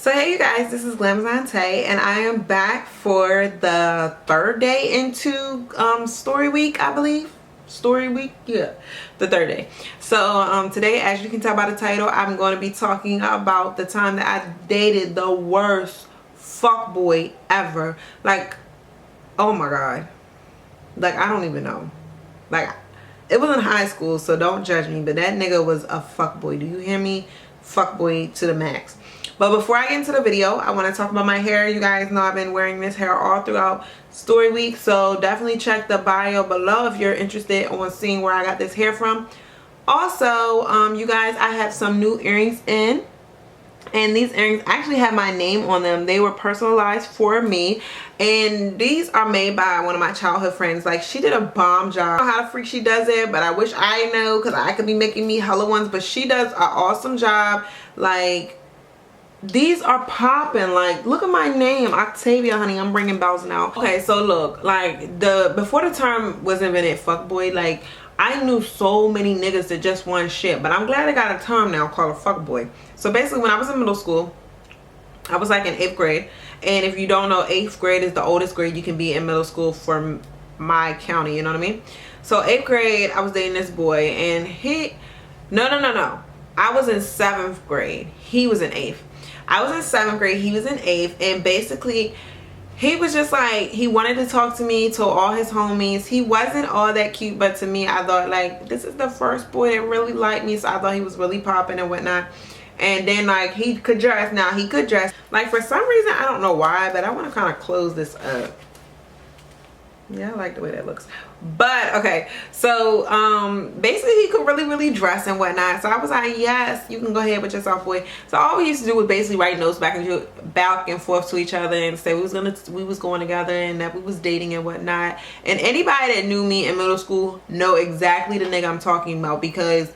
So hey you guys, this is Glamazon Tay, and I am back for the third day into story week, I believe. Story week, yeah, the third day. So today, as you can tell by the title, I'm going to be talking about the time that I dated the worst fuckboy ever. Like, oh my god, like I don't even know. Like, it was in high school, so don't judge me, but that nigga was a fuckboy. Do you hear me? Fuckboy to the max. But before I get into the video, I want to talk about my hair. You guys know I've been wearing this hair all throughout story week, so definitely check the bio below if you're interested on seeing where I got this hair from. Also, you guys, I have some new earrings in, and these earrings actually have my name on them. They were personalized for me, and these are made by one of my childhood friends. Like, she did a bomb job. I don't know how the freak she does it, but I wish I know, because I could be making me hella ones, but she does an awesome job. Like, these are popping. Like, look at my name, Octavia, honey. I'm bringing bells now. Okay, so look, like, before the term was invented, fuckboy, like, I knew so many niggas that just want shit, but I'm glad I got a term now called a fuckboy. So basically, when I was in middle school, I was like in 8th grade, and if you don't know, 8th grade is the oldest grade you can be in middle school for my county, you know what I mean? So 8th grade, I was dating this boy, and no, I was in 7th grade, he was in 8th. I was in 7th grade, he was in 8th, and basically he was just like, he wanted to talk to me, to all his homies. He wasn't all that cute, but to me, I thought, like, this is the first boy that really liked me, so I thought he was really popping and whatnot. And then, like, he could dress. Now, he could dress. Like, for some reason, I don't know why, but I want to kind of close this up. Yeah, I like the way that looks. But okay, so basically he could really dress and whatnot. So I was like, yes, you can go ahead with yourself, boy. So all we used to do was basically write notes back and forth to each other, and say we was going together, and that we was dating and whatnot. And anybody that knew me in middle school know exactly the nigga I'm talking about, because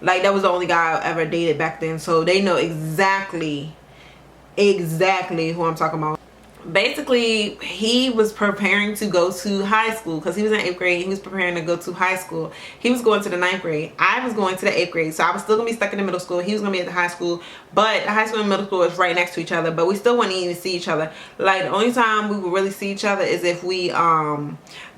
like that was the only guy I ever dated back then. So they know exactly who I'm talking about. Basically, he was preparing to go to high school, because he was in 8th grade. He was preparing to go to high school. He was going to the 9th grade. I was going to the 8th grade, so I was still gonna be stuck in the middle school. He was gonna be at the high school, but the high school and middle school is right next to each other, but we still wouldn't even see each other. Like, the only time we would really see each other is if we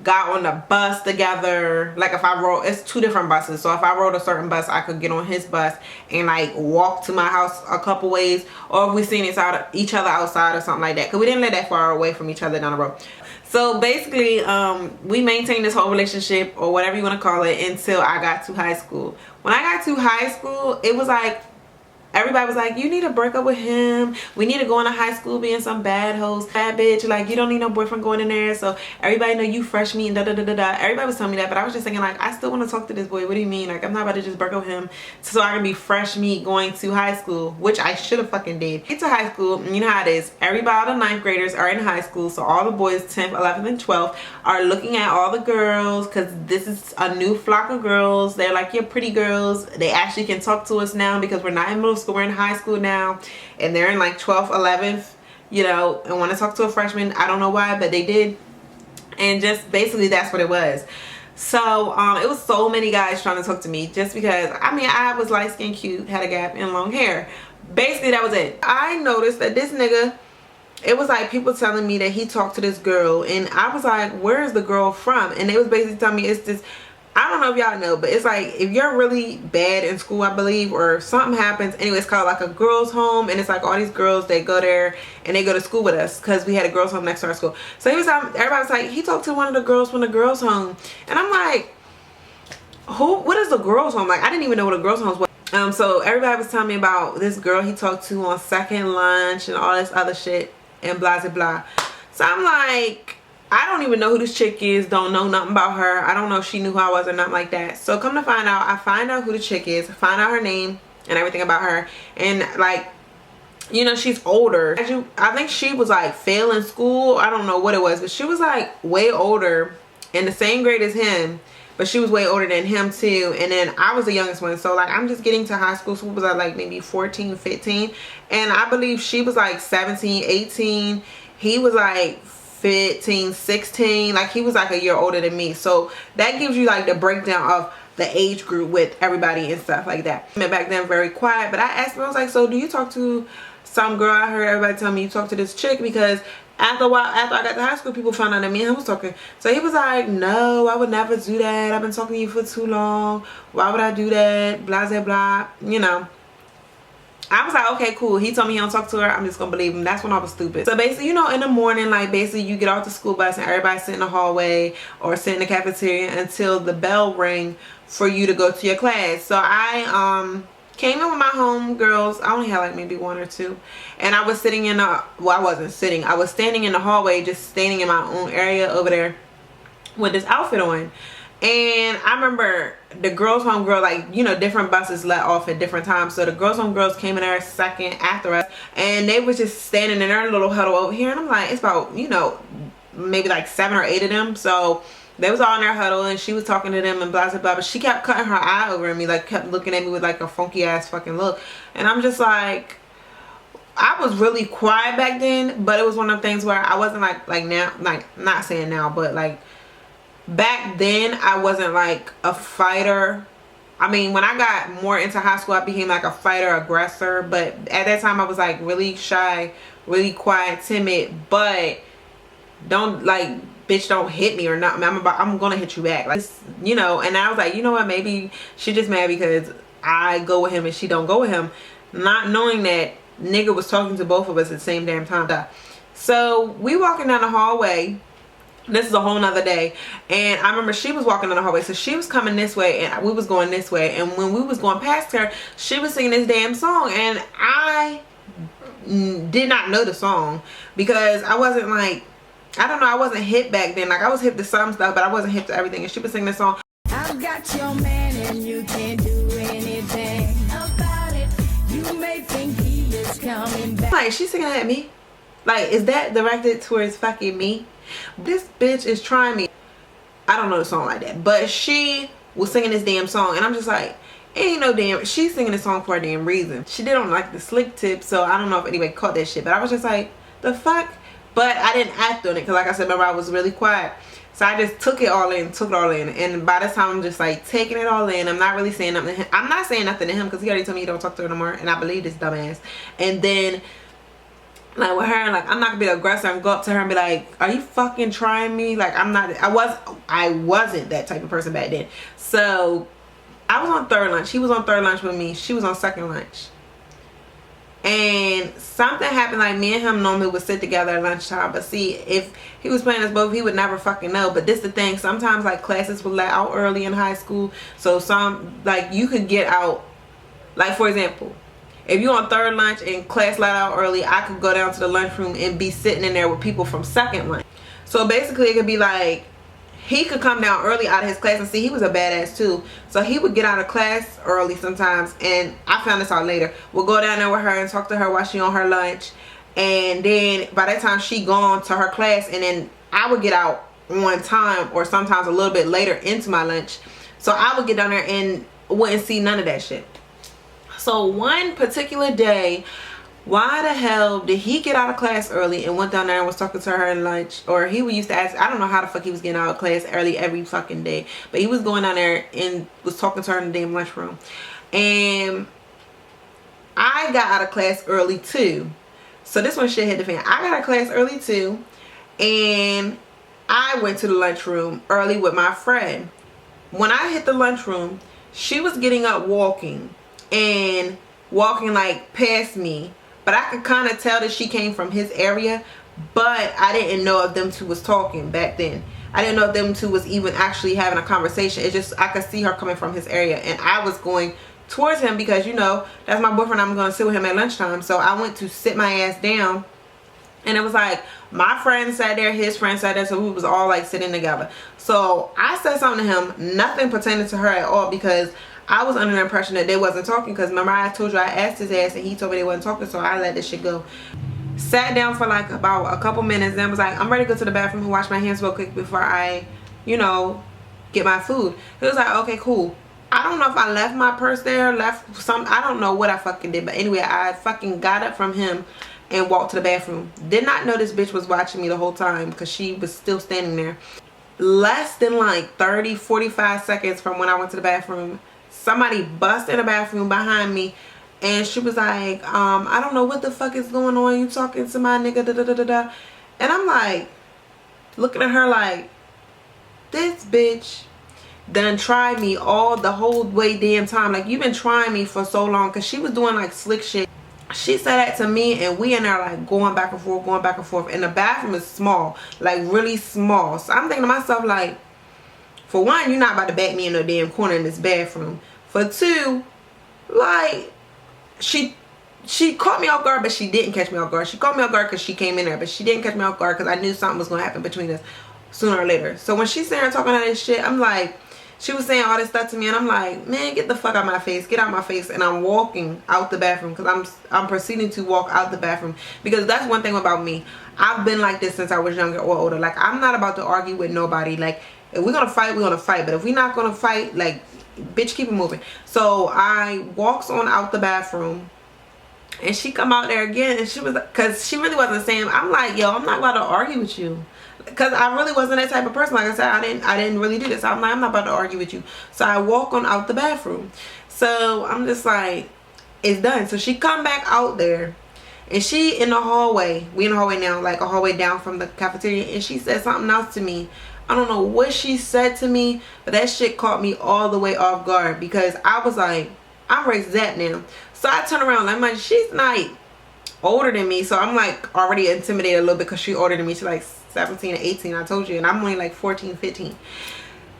got on the bus together. Like, if I rode, it's 2 different buses, so if I rode a certain bus, I could get on his bus and like walk to my house a couple ways, or if we seen each other outside or something like that, because we didn't live that far away from each other down the road. So basically, we maintained this whole relationship, or whatever you want to call it, until I got to high school. When I got to high school, it was like, everybody was like, you need to break up with him. We need to go into high school being some bad hoes, bad bitch. Like, you don't need no boyfriend going in there. So everybody know you fresh meat and da-da-da-da-da. Everybody was telling me that, but I was just thinking, like, I still want to talk to this boy. What do you mean? Like, I'm not about to just break up with him so I can be fresh meat going to high school, which I should have fucking did. Get to high school, and you know how it is. Everybody, all the 9th graders are in high school. So all the boys, 10th, 11th, and 12th, are looking at all the girls, because this is a new flock of girls. They're like, you're pretty girls. They actually can talk to us now, because we're not in middle school, we're in high school now, and they're in like 12th, 11th, you know, and want to talk to a freshman. I don't know why, but they did. And just basically that's what it was. So it was so many guys trying to talk to me, just because, I mean, I was light skinned, cute, had a gap, and long hair. Basically that was it. I noticed that this nigga, it was like people telling me that he talked to this girl, and I was like, where is the girl from? And they was basically telling me it's this, I don't know if y'all know, but it's like, if you're really bad in school, I believe, or if something happens, anyway, it's called like a girls home, and it's like all these girls, they go there and they go to school with us, because we had a girls home next to our school. So he was, everybody was like, he talked to one of the girls from the girls home, and I'm like, what is the girls home? Like, I didn't even know what a girls home was. So everybody was telling me about this girl he talked to on second lunch and all this other shit and blah blah blah. So I'm like, I don't even know who this chick is, don't know nothing about her. I don't know if she knew who I was or nothing like that. So come to find out, I find out who the chick is, find out her name and everything about her. And like, you know, she's older. I think she was like failing school. I don't know what it was, but she was like way older, in the same grade as him, but she was way older than him too. And then I was the youngest one. So like, I'm just getting to high school. So was I like maybe 14, 15? And I believe she was like 17, 18. He was like 15, 16. Like, he was like a year older than me. So that gives you like the breakdown of the age group with everybody and stuff like that. I mean, back then very quiet, but I asked him, I was like, so do you talk to some girl? I heard everybody tell me you talk to this chick, because after a while, after I got to high school, people found out that me and him was talking. So he was like, no, I would never do that. I've been talking to you for too long. Why would I do that? Blah, blah, blah. You know. I was like, okay, cool. He told me he don't talk to her. I'm just gonna believe him. That's when I was stupid. So basically, you know, in the morning, like basically you get off the school bus and everybody sit in the hallway or sit in the cafeteria until the bell ring for you to go to your class. So I came in with my homegirls. I only had like maybe one or two. And I was sitting in the, well, I wasn't sitting. I was standing in the hallway, just standing in my own area over there with this outfit on. And I remember the girls home girl, like, you know, different buses let off at different times. So the girls home girls came in there second after us, and they was just standing in their little huddle over here. And I'm like, it's about, you know, maybe like 7 or 8 of them. So they was all in their huddle, and she was talking to them and blah blah blah. But she kept cutting her eye over at me, like kept looking at me with like a funky ass fucking look. And I'm just like, I was really quiet back then, but it was one of the things where I wasn't like now, like not saying now, but like back then I wasn't like a fighter. I mean, when I got more into high school, I became like a fighter, aggressor. But at that time I was like really shy, really quiet, timid. But don't like, bitch, don't hit me or not. I'm gonna hit you back, like, you know. And I was like, you know what, maybe she just mad because I go with him and she don't go with him, not knowing that nigga was talking to both of us at the same damn time. So we walking down the hallway. This is a whole nother day. And I remember she was walking down the hallway, so she was coming this way and we was going this way. And when we was going past her, she was singing this damn song, and I did not know the song because I wasn't like, I don't know, I wasn't hip back then. Like I was hip to some stuff, but I wasn't hip to everything. And she was singing this song. I've got your man and you can't do anything about it. You may think he is coming back. Like, she's singing at me. Like, is that directed towards fucking me? This bitch is trying me. I don't know the song like that, but she was singing this damn song, and I'm just like, ain't no damn, she's singing this song for a damn reason. She did on like the slick tip, so I don't know if anybody caught that shit, but I was just like, the fuck? But I didn't act on it because, like I said, remember, I was really quiet. So I just took it all in, and by this time I'm just like taking it all in. I'm not really saying nothing to him. I'm not saying nothing to him because he already told me he don't talk to her no more, and I believe this dumbass. And then like with her, like, I'm not gonna be the aggressor and go up to her and be like, are you fucking trying me? Like, I wasn't that type of person back then. So I was on third lunch. He was on third lunch with me. She was on second lunch. And something happened. Like, me and him normally would sit together at lunchtime, but see, if he was playing us both, he would never fucking know. But this the thing, sometimes like classes would let out early in high school, so some, like, you could get out, like, for example, if you're on third lunch and class let out early, I could go down to the lunchroom and be sitting in there with people from second lunch. So basically it could be like, he could come down early out of his class, and see, he was a badass too. So he would get out of class early sometimes, and I found this out later. We'll go down there with her and talk to her while she on her lunch. And then by that time she gone to her class, and then I would get out on time, or sometimes a little bit later into my lunch. So I would get down there and wouldn't see none of that shit. So one particular day, why the hell did he get out of class early and went down there and was talking to her in lunch? Or he would used to ask, I don't know how the fuck he was getting out of class early every fucking day, but he was going down there and was talking to her in the damn lunchroom. And I got out of class early too. So this one shit hit the fan. I got out of class early too, and I went to the lunchroom early with my friend. When I hit the lunchroom, she was getting up walking like past me, but I could kind of tell that she came from his area, but I didn't know if them two was talking back then. I didn't know if them two was even actually having a conversation. It's just I could see her coming from his area, and I was going towards him because, you know, that's my boyfriend. I'm going to sit with him at lunchtime. So I went to sit my ass down, and it was like my friend sat there, his friend sat there, so we was all like sitting together. So I said something to him, nothing pertaining to her at all, because I was under the impression that they wasn't talking. Because remember, I told you I asked his ass and he told me they wasn't talking, so I let this shit go. Sat down for like about a couple minutes, then was like, I'm ready to go to the bathroom and wash my hands real quick before I, you know, get my food. He was like, okay, cool. I don't know if I left my purse there, I don't know what I fucking did, but anyway, I fucking got up from him and walked to the bathroom. Did not know this bitch was watching me the whole time because she was still standing there. less than like 30-45 seconds from when I went to the bathroom, somebody busted in the bathroom behind me, and she was like, I don't know what the fuck is going on, you talking to my nigga, da da da da da. And I'm like looking at her like, this bitch done tried me the whole way damn time. Like, you've been trying me for so long. Because she was doing like slick shit. She said that to me, and we in there like going back and forth, going back and forth. And the bathroom is small, like really small. So I'm thinking to myself like, for one, you're not about to back me in no damn corner in this bathroom. For two, like, she caught me off guard, but she didn't catch me off guard. She caught me off guard because she came in there, but she didn't catch me off guard because I knew something was going to happen between us sooner or later. So when she's sitting there talking all this shit, I'm like, she was saying all this stuff to me, and I'm like, man, get the fuck out of my face, get out of my face. And I'm walking out the bathroom because I'm proceeding to walk out the bathroom, because that's one thing about me. I've been like this since I was younger or older. Like, I'm not about to argue with nobody. Like, if we're gonna fight, we're gonna fight. But if we're not gonna fight, like, bitch, keep it moving. So I walks on out the bathroom, and she come out there again, and she was, because she really wasn't saying, I'm like, yo, I'm not about to argue with you. Because I really wasn't that type of person. Like I said, I didn't really do this. I'm like, I'm not about to argue with you. So I walk on out the bathroom. So I'm just like, it's done. So she come back out there, and she in the hallway. We in the hallway now, like a hallway down from the cafeteria. And she said something else to me. I don't know what she said to me, but that shit caught me all the way off guard, because I was like, I'm ready to zap now. So I turn around, I'm like, she's like older than me. So I'm like already intimidated a little bit because she older than me. She's like 17 or 18, I told you, and I'm only like 14, 15.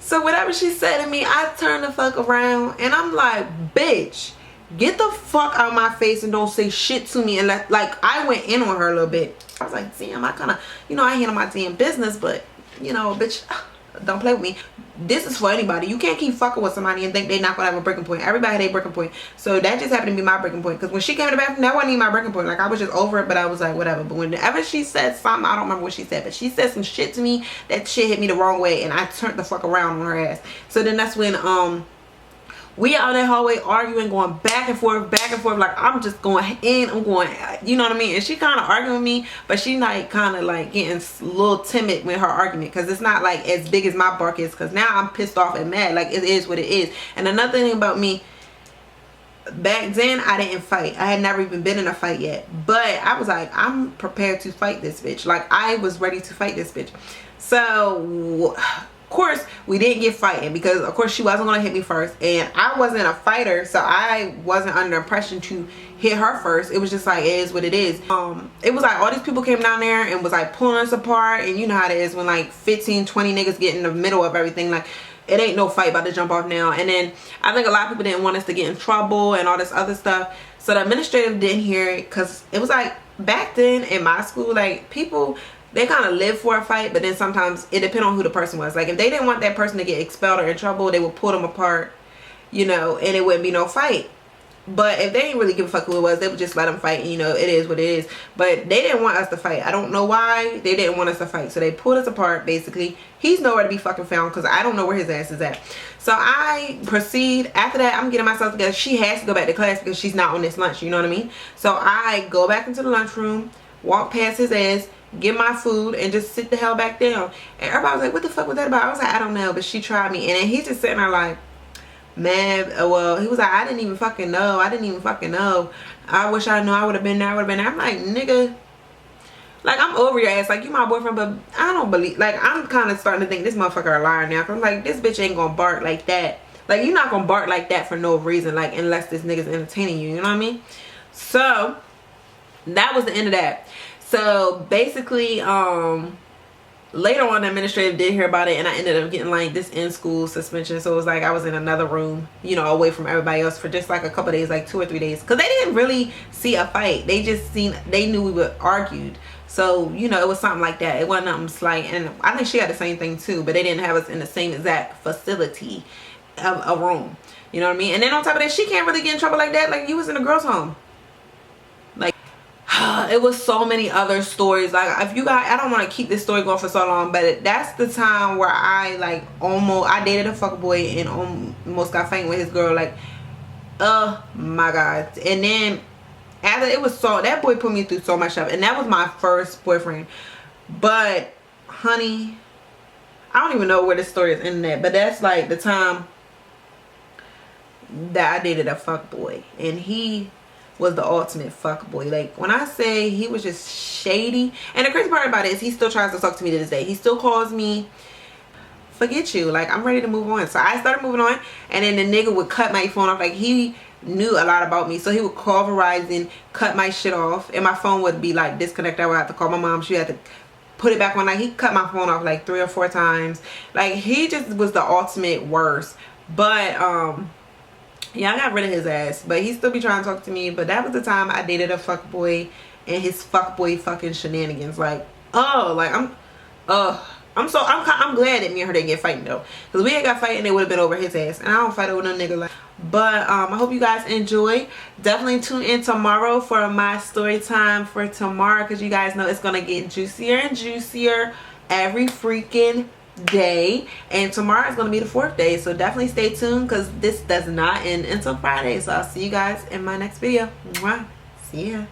So whatever she said to me, I turned the fuck around, and I'm like, bitch, get the fuck out of my face and don't say shit to me. And like, I went in on her a little bit. I was like, damn, I kind of, you know, I handle my damn business, but, you know, bitch, don't play with me. This is for anybody. You can't keep fucking with somebody and think they're not gonna have a breaking point. Everybody had a breaking point. So that just happened to be my breaking point. Because when she came in the bathroom, that wasn't even my breaking point. Like, I was just over it, but I was like, whatever. But whenever she said something, I don't remember what she said, but she said some shit to me. That shit hit me the wrong way, and I turned the fuck around on her ass. So then that's when we out in that hallway arguing, going back and forth, like, I'm just going in, I'm going, you know what I mean? And she kind of arguing with me, but she like kind of like getting a little timid with her argument, because it's not like as big as my bark is, because now I'm pissed off and mad. Like, it is what it is. And another thing about me, back then I didn't fight. I had never even been in a fight yet, but I was like, I'm prepared to fight this bitch. Like, I was ready to fight this bitch. So of course we didn't get fighting, because of course she wasn't gonna hit me first, and I wasn't a fighter, so I wasn't under impression to hit her first. It was just like, it is what it is. It was like all these people came down there and was like pulling us apart, and you know how it is when like 15-20 niggas get in the middle of everything. Like, it ain't no fight about to jump off now. And then I think a lot of people didn't want us to get in trouble and all this other stuff, so the administrative didn't hear it, because it was like, back then in my school, like, people, they kind of live for a fight, but then sometimes it depends on who the person was. Like, if they didn't want that person to get expelled or in trouble, they would pull them apart, you know, and it wouldn't be no fight. But if they didn't really give a fuck who it was, they would just let them fight, and, you know, it is what it is. But they didn't want us to fight. I don't know why they didn't want us to fight. So they pulled us apart, basically. He's nowhere to be fucking found, because I don't know where his ass is at. So I proceed. After that, I'm getting myself together. She has to go back to class because she's not on this lunch, you know what I mean? So I go back into the lunchroom, walk past his ass, get my food, and just sit the hell back down. And everybody was like, what the fuck was that about? I was like, I don't know, but she tried me. And then he's just sitting there like, man, well, he was like, I didn't even fucking know. I wish I knew. I would have been there. I'm like, nigga, like, I'm over your ass. Like, you my boyfriend, but I don't believe, like, I'm kind of starting to think this motherfucker a liar now. Cause I'm like, this bitch ain't gonna bark like that. Like, you're not gonna bark like that for no reason, like, unless this nigga's entertaining you, you know what I mean? So that was the end of that. So basically, later on, the administrative did hear about it, and I ended up getting like this in-school suspension. So it was like I was in another room, you know, away from everybody else for just like a couple days, like 2 or 3 days, because they didn't really see a fight. They just they knew we were argued. So, you know, it was something like that. It wasn't nothing slight. And I think she had the same thing too, but they didn't have us in the same exact facility of a room, you know what I mean? And then on top of that, she can't really get in trouble like that. Like, you was in a girl's home. Like, it was so many other stories. Like, if you guys, I don't want to keep this story going for so long, but that's the time where I like I dated a fuckboy and almost got fighting with his girl. Like, oh my god. And then after, it was so, that boy put me through so much stuff, and that was my first boyfriend. But honey, I don't even know where this story is in that, but that's like the time that I dated a fuck boy, and he was the ultimate fuck boy. Like, when I say he was just shady, and the crazy part about it is he still tries to talk to me to this day. He still calls me. Forget you, like, I'm ready to move on. So I started moving on, and then the nigga would cut my phone off. Like, he knew a lot about me, so he would call Verizon, cut my shit off, and my phone would be like disconnected. I would have to call my mom. She had to put it back on. Like, he cut my phone off like 3 or 4 times. Like, he just was the ultimate worst. But yeah, I got rid of his ass, but he still be trying to talk to me. But that was the time I dated a fuck boy and his fuck boy fucking shenanigans. Like, oh, like, I'm glad that me and her didn't get fighting though, because we had got fighting, it would have been over his ass, and I don't fight over no nigga like. But I hope you guys enjoy. Definitely tune in tomorrow for my story time for tomorrow, because you guys know it's gonna get juicier and juicier every freaking day, and tomorrow is gonna be the 4th day, so definitely stay tuned, because this does not end until Friday. So I'll see you guys in my next video. Mwah. See ya.